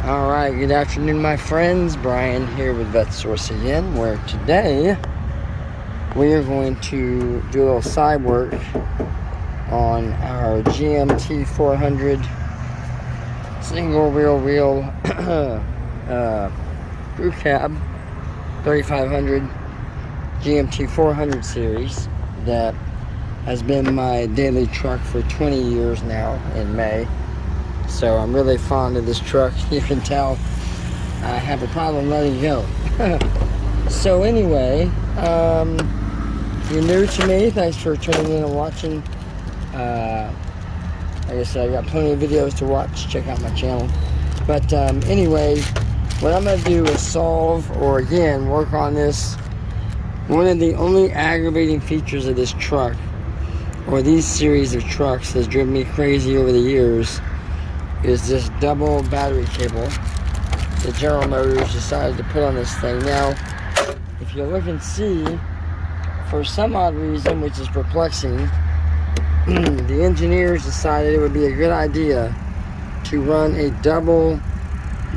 Alright, good afternoon my friends. Brian here with VetteSource again, where today we are going to do a little side work on our GMT-400 single wheel crew cab 3500 GMT-400 series that has been my daily truck for 20 years now in May. So I'm really fond of this truck. You can tell I have a problem letting go. So anyway, if you're new to me, thanks for tuning in and watching. Like I said, I got plenty of videos to watch. Check out my channel. But anyway, what I'm going to do is solve, or again, work on this. One of the only aggravating features of this truck, or these series of trucks, has driven me crazy over the years, is this double battery cable that General Motors decided to put on this thing. Now, if you look and see, for some odd reason, which is perplexing, the engineers decided it would be a good idea to run a double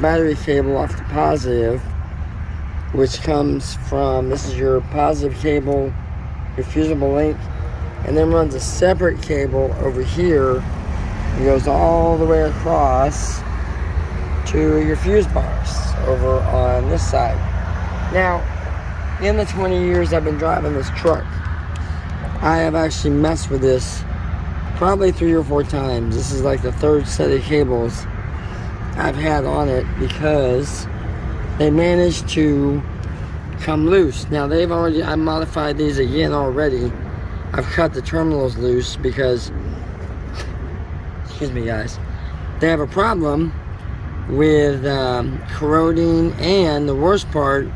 battery cable off the positive, which comes from, this is your positive cable, your fusible link, and then runs a separate cable over here. It goes all the way across to your fuse box over on this side. Now, in the 20 years I've been driving this truck, I have actually messed with this probably 3 or 4 times. This is like the third set of cables I've had on it because they managed to come loose. Now I modified these again already. I've cut the terminals loose because, excuse me guys, they have a problem with corroding, and the worst part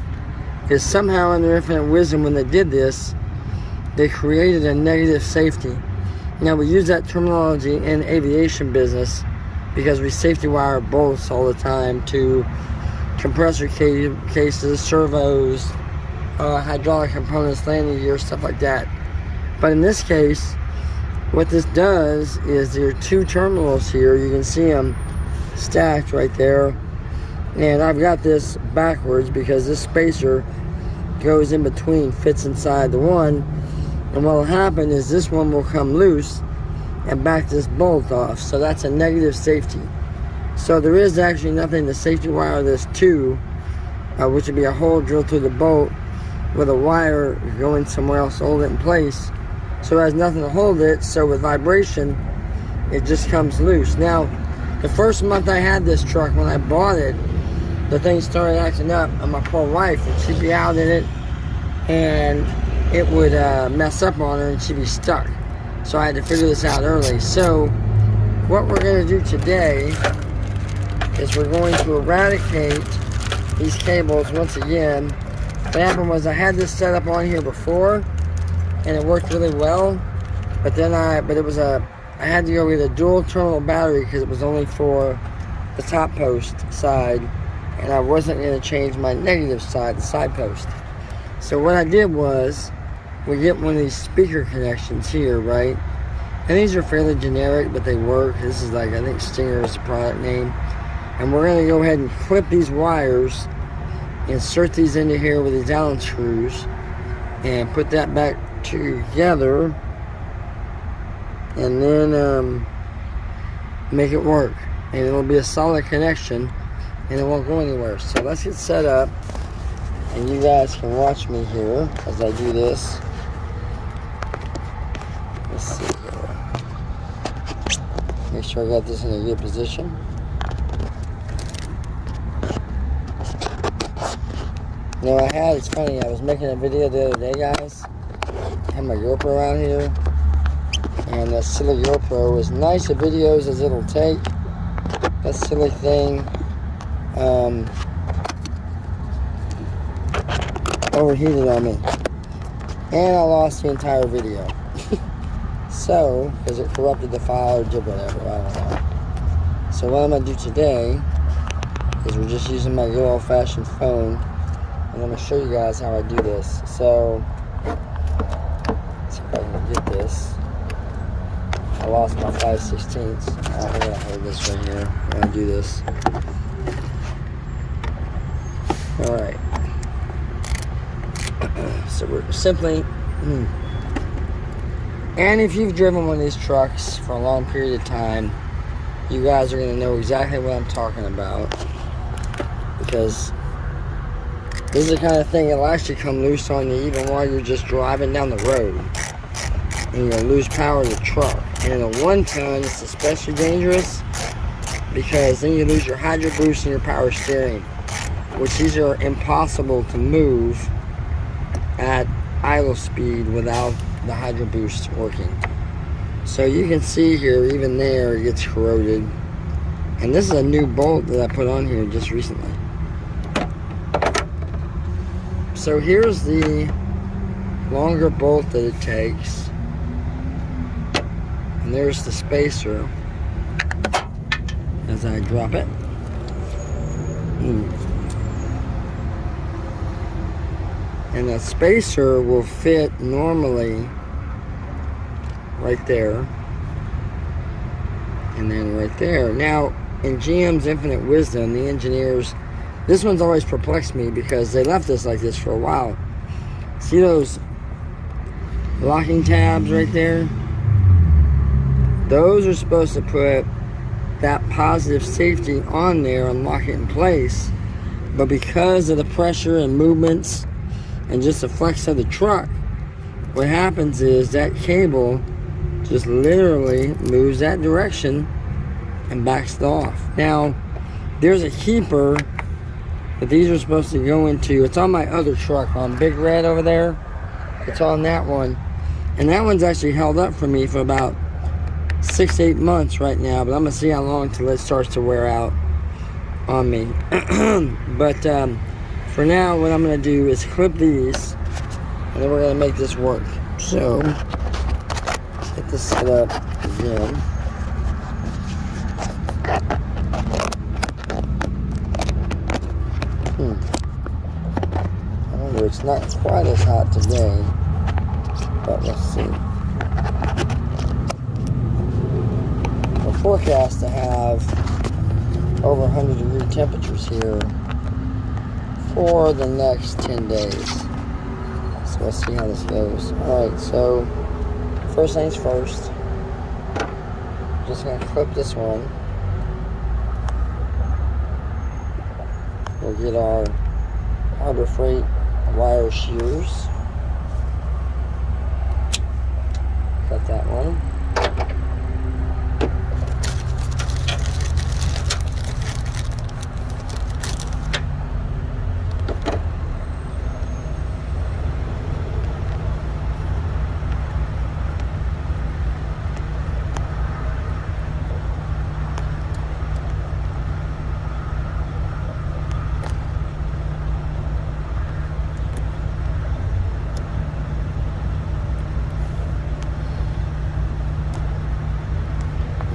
is somehow in their infinite wisdom when they did this, they created a negative safety. Now we use that terminology in aviation business because we safety wire bolts all the time to compressor cases, servos, hydraulic components, landing gear, stuff like that. But in this case, what this does is there are 2 terminals here. You can see them stacked right there. And I've got this backwards because this spacer goes in between, fits inside the one. And what will happen is this one will come loose and back this bolt off. So that's a negative safety. So there is actually nothing to safety wire this to, which would be a hole drilled through the bolt with a wire going somewhere else to hold it in place. So it has nothing to hold it, so with vibration, it just comes loose. Now, the first month I had this truck, when I bought it, the thing started acting up on my poor wife, and she'd be out in it, and it would mess up on her, and she'd be stuck. So I had to figure this out early. So, what we're going to do today is we're going to eradicate these cables once again. What happened was I had this set up on here before, and it worked really well, but then I had to go with a dual terminal battery because it was only for the top post side, and I wasn't going to change my negative side, the side post. So what I did was, we get one of these speaker connections here, right? And these are fairly generic, but they work. This is like, I think Stinger is the product name. And we're going to go ahead and clip these wires, insert these into here with these Allen screws, and put that back together, and then make it work, and it'll be a solid connection, and it won't go anywhere. So let's get set up, and you guys can watch me here as I do this. Let's see here. Make sure I got this in a good position. You know, it's funny, I was making a video the other day, guys. I have my GoPro around here, and that silly GoPro, as nice of videos as it'll take, that silly thing overheated on me, and I lost the entire video. So, because it corrupted the file or did whatever, I don't know. So what I'm going to do today is we're just using my good old-fashioned phone, and I'm going to show you guys how I do this. So, let's see if I can get this. I lost my 5/16. I'm going to hold this right here. I'm going to do this. Alright. So we're simply... And if you've driven one of these trucks for a long period of time, you guys are going to know exactly what I'm talking about. Because this is the kind of thing that'll actually come loose on you even while you're just driving down the road. And you're going to lose power of the truck. And in a 1-ton, it's especially dangerous because then you lose your hydro boost and your power steering, which these are impossible to move at idle speed without the hydro boost working. So you can see here, even there, it gets corroded. And this is a new bolt that I put on here just recently. So here's the longer bolt that it takes. And there's the spacer as I drop it. And the spacer will fit normally right there. And then right there. Now, in GM's infinite wisdom, the engineers, this one's always perplexed me because they left this like this for a while. See those locking tabs right there? Those are supposed to put that positive safety on there and lock it in place. But because of the pressure and movements and just the flex of the truck, what happens is that cable just literally moves that direction and backs it off. Now, there's a keeper that these are supposed to go into. It's on my other truck on Big Red over there. It's on that one. And that one's actually held up for me for about 6 to 8 months right now, but I'm gonna see how long till it starts to wear out on me. But for now, what I'm gonna do is clip these, and then we're gonna make this work. So let's get this set up again. I wonder, it's not quite as hot today, but we'll see. Forecast to have over 100-degree temperatures here for the next 10 days. So let's see how this goes. Alright, so first things first, just going to clip this one. We'll get our Harbor Freight wire shears. Cut that one.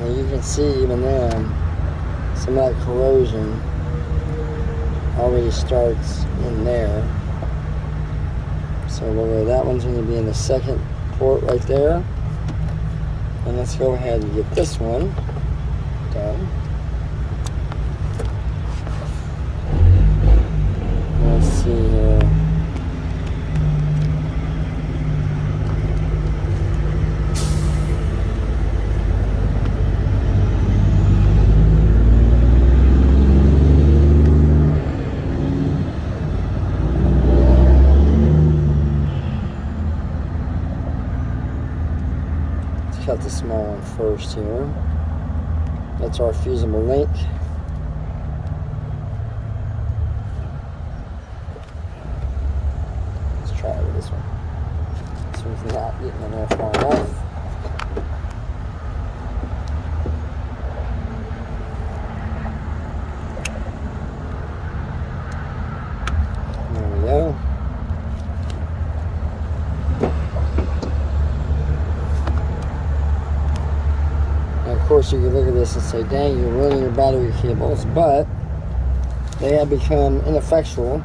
You can see even then, some of that corrosion already starts in there. So that one's going to be in the second port right there. And let's go ahead and get this one done. Let's see here. Cut the small one first here. That's our fusible link. Let's try it with this one. This one's not getting in there far enough. There we go. Of course, you can look at this and say, dang, you're ruining your battery cables, but they have become ineffectual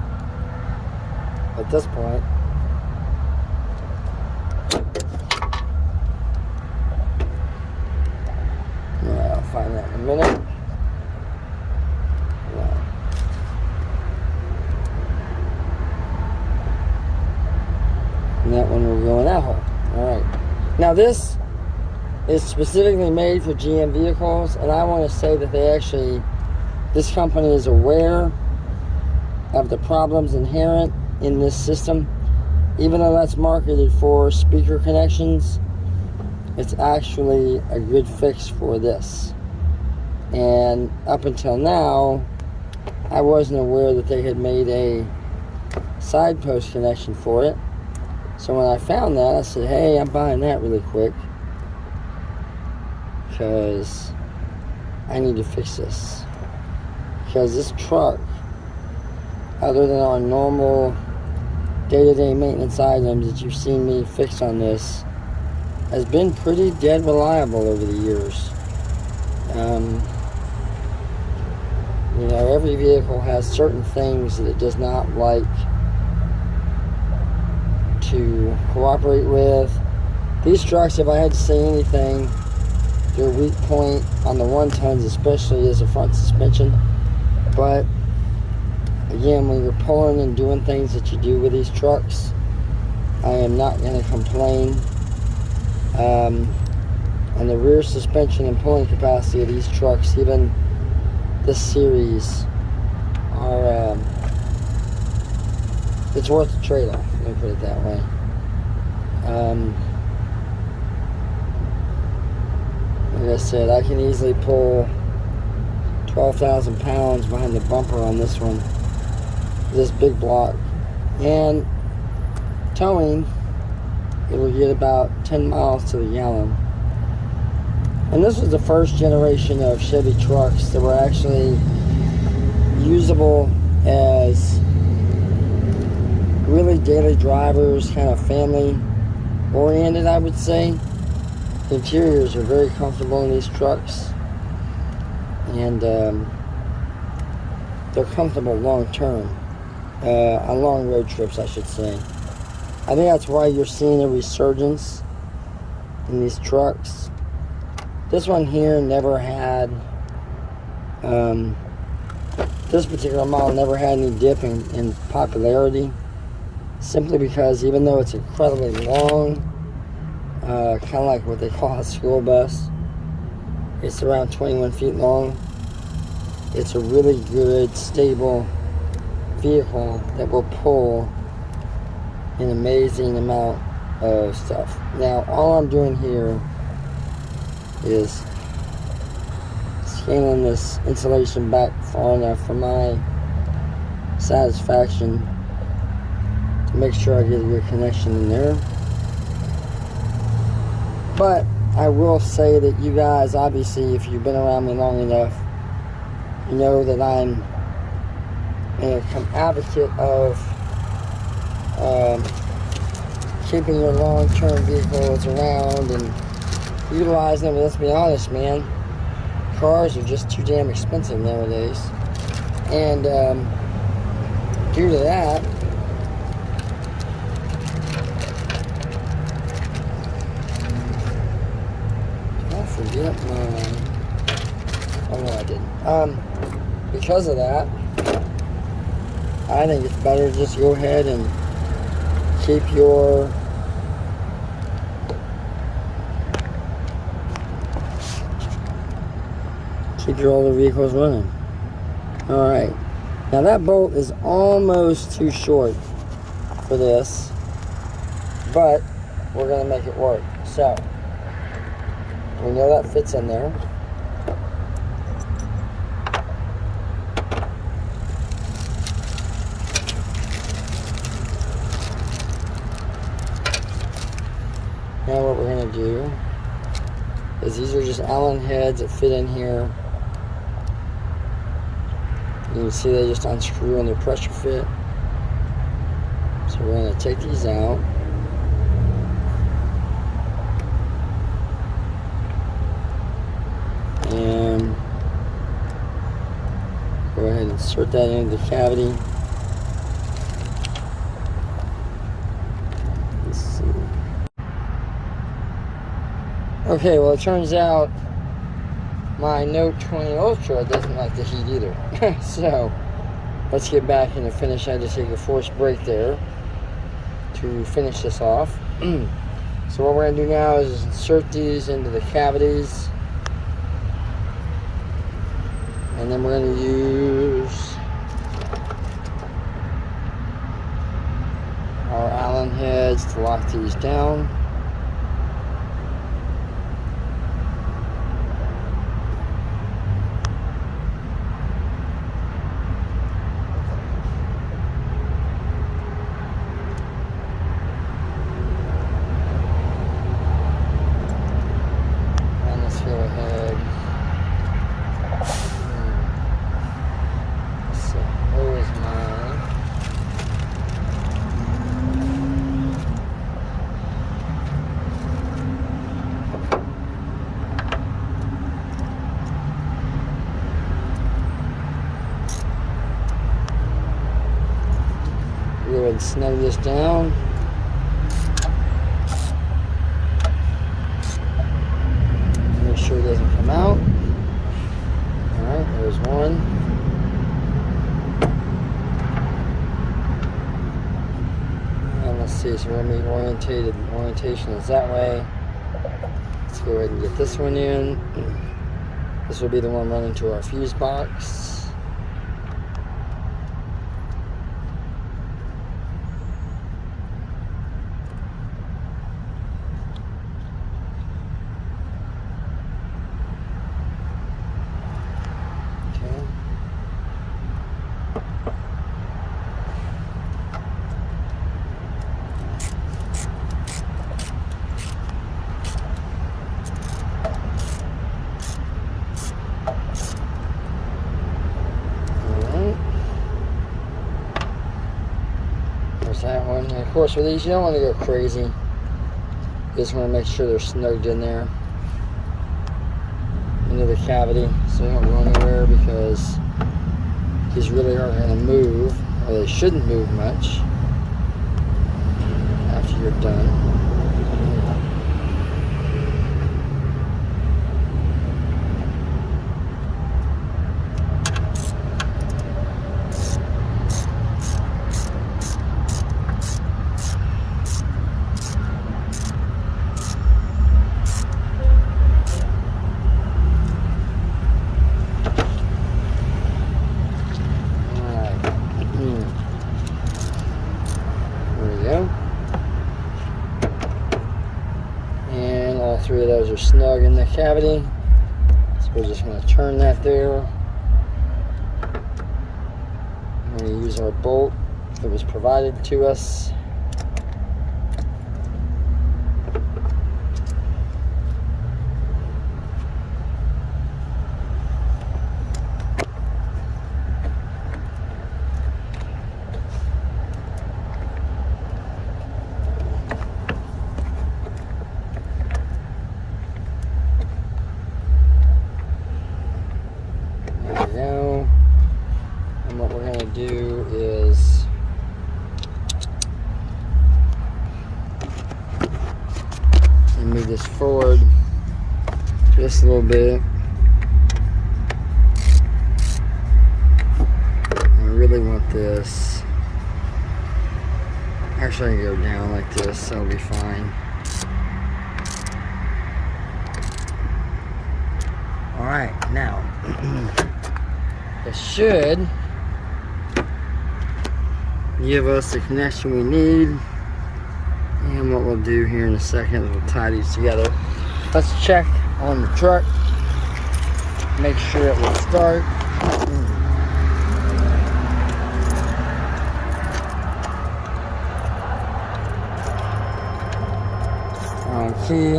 at this point. Yeah, I'll find that in a minute. Yeah. And that one will go in that hole. Alright. Now this is specifically made for GM vehicles, and I want to say that this company is aware of the problems inherent in this system. Even though that's marketed for speaker connections, it's actually a good fix for this. And up until now, I wasn't aware that they had made a side post connection for it. So when I found that, I said, hey, I'm buying that really quick, because I need to fix this. Because this truck, other than our normal day-to-day maintenance items that you've seen me fix on this, has been pretty dead reliable over the years. You know, every vehicle has certain things that it does not like to cooperate with. These trucks, if I had to say anything, their weak point on the 1-tons especially is the front suspension. But again, when you're pulling and doing things that you do with these trucks, I am not going to complain. And the rear suspension and pulling capacity of these trucks, even this series, are it's worth the trade-off, let me put it that way. Like I said, I can easily pull 12,000 pounds behind the bumper on this one, this big block, and towing, it will get about 10 miles to the gallon. And this was the first generation of Chevy trucks that were actually usable as really daily drivers, kind of family oriented, I would say. The interiors are very comfortable in these trucks, and they're comfortable long term, on long road trips, I should say. I think that's why you're seeing a resurgence in these trucks. This one here never had, this particular model never had any dip in popularity, simply because even though it's incredibly long, kind of like what they call a school bus, it's around 21 feet long. It's a really good, stable vehicle that will pull an amazing amount of stuff. Now, all I'm doing here is scaling this insulation back far enough for my satisfaction to make sure I get a good connection in there. But I will say that you guys, obviously, if you've been around me long enough, you know that I'm an advocate of keeping your long-term vehicles around and utilizing them. Let's be honest, man, cars are just too damn expensive nowadays, and due to that, did I forget my, oh no I didn't, because of that, I think it's better to just go ahead and keep your older vehicles running. Alright, now that bolt is almost too short for this, but we're going to make it work. So, we know that fits in there. Now what we're going to do is these are just Allen heads that fit in here. You can see they just unscrew and they're pressure fit. So we're going to take these out. And go ahead and insert that into the cavity. Let's see. Okay, well it turns out my Note 20 Ultra doesn't like the heat either. So let's get back in the finish. I had to take a forced break there. to finish this off. So what we're going to do now is insert these into the cavities, and then we're going to use our Allen heads to lock these down. Go ahead and snug this down. Make sure it doesn't come out. Alright, there's one. And let's see, so we're going to be orientation is that way. Let's go ahead and get this one in. This will be the one running to our fuse box. That one. And of course with these you don't want to go crazy. You just want to make sure they're snugged in there into the cavity so they don't go anywhere, because these really aren't going to move, or they shouldn't move much after you're done. And all three of those are snug in the cavity, so we're just going to turn that there. We're going to use our bolt that was provided to us. And what we're going to do is move this forward just a little bit. I really want this. Actually, I can go down like this, that'll be fine. Alright, now this should give us the connection we need. And what we'll do here in a second is we'll tie these together. Let's check on the truck, make sure it will start. On key.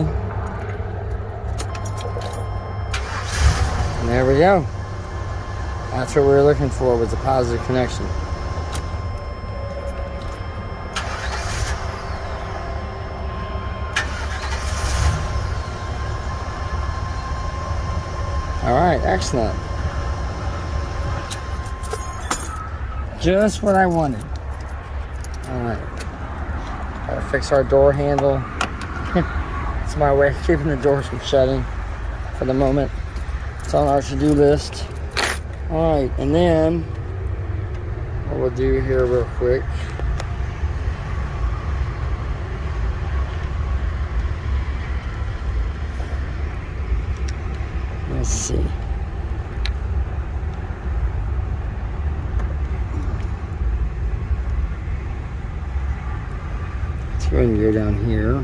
And there we go. That's what we were looking for, was a positive connection. Alright, excellent. Just what I wanted. Alright. Gotta fix our door handle. It's my way of keeping the doors from shutting for the moment. It's on our to-do list. Alright, and then what we'll do here real quick Let's see. Let's go ahead and go down here.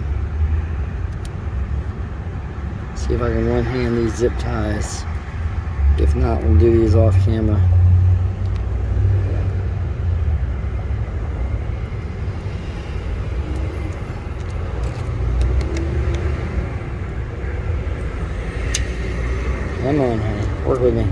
See if I can one-hand these zip ties. If not, we'll do these off camera. Come on, honey. Work with me.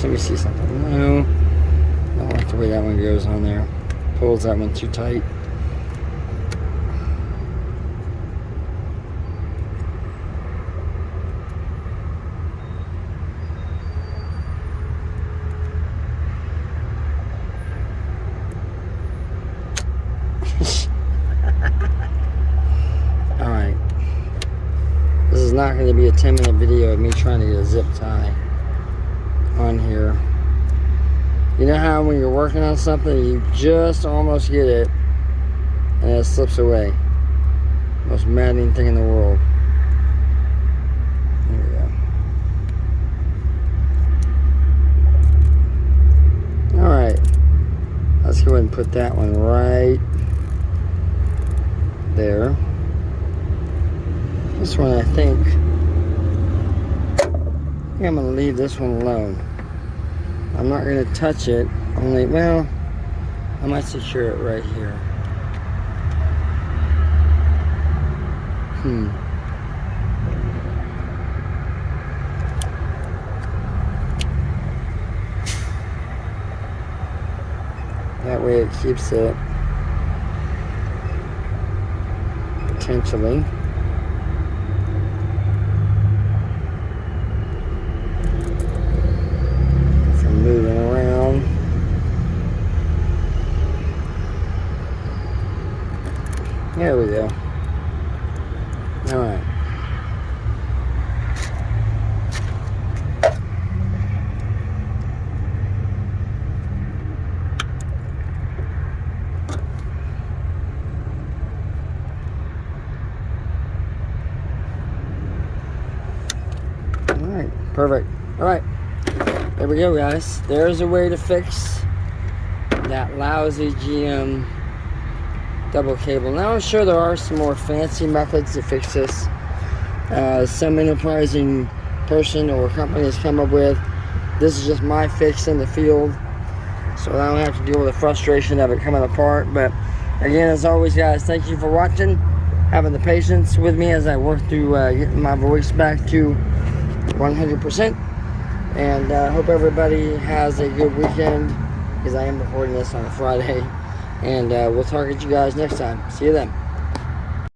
Let me see something. No, I don't like the way that one goes on there. Pulls that one too tight. Alright. This is not going to be a 10-minute video of me trying to get a zip tie on here. You know how when you're working on something, you just almost get it, and it slips away. Most maddening thing in the world. There we go. Alright. Let's go ahead and put that one right there. This one, I think I'm going to leave this one alone. I'm not going to touch it. Only, well, I might secure it right here. That way it keeps it potentially. Moving around. There we go. Alright. Alright, perfect. Alright. There we go, guys. There's a way to fix that lousy GM double cable. Now I'm sure there are some more fancy methods to fix this. Some enterprising person or company has come up with. This is just my fix in the field, so I don't have to deal with the frustration of it coming apart. But again, as always, guys, thank you for watching, having the patience with me as I work through getting my voice back to 100%. And I hope everybody has a good weekend, because I am recording this on a Friday. And we'll target you guys next time. See you then.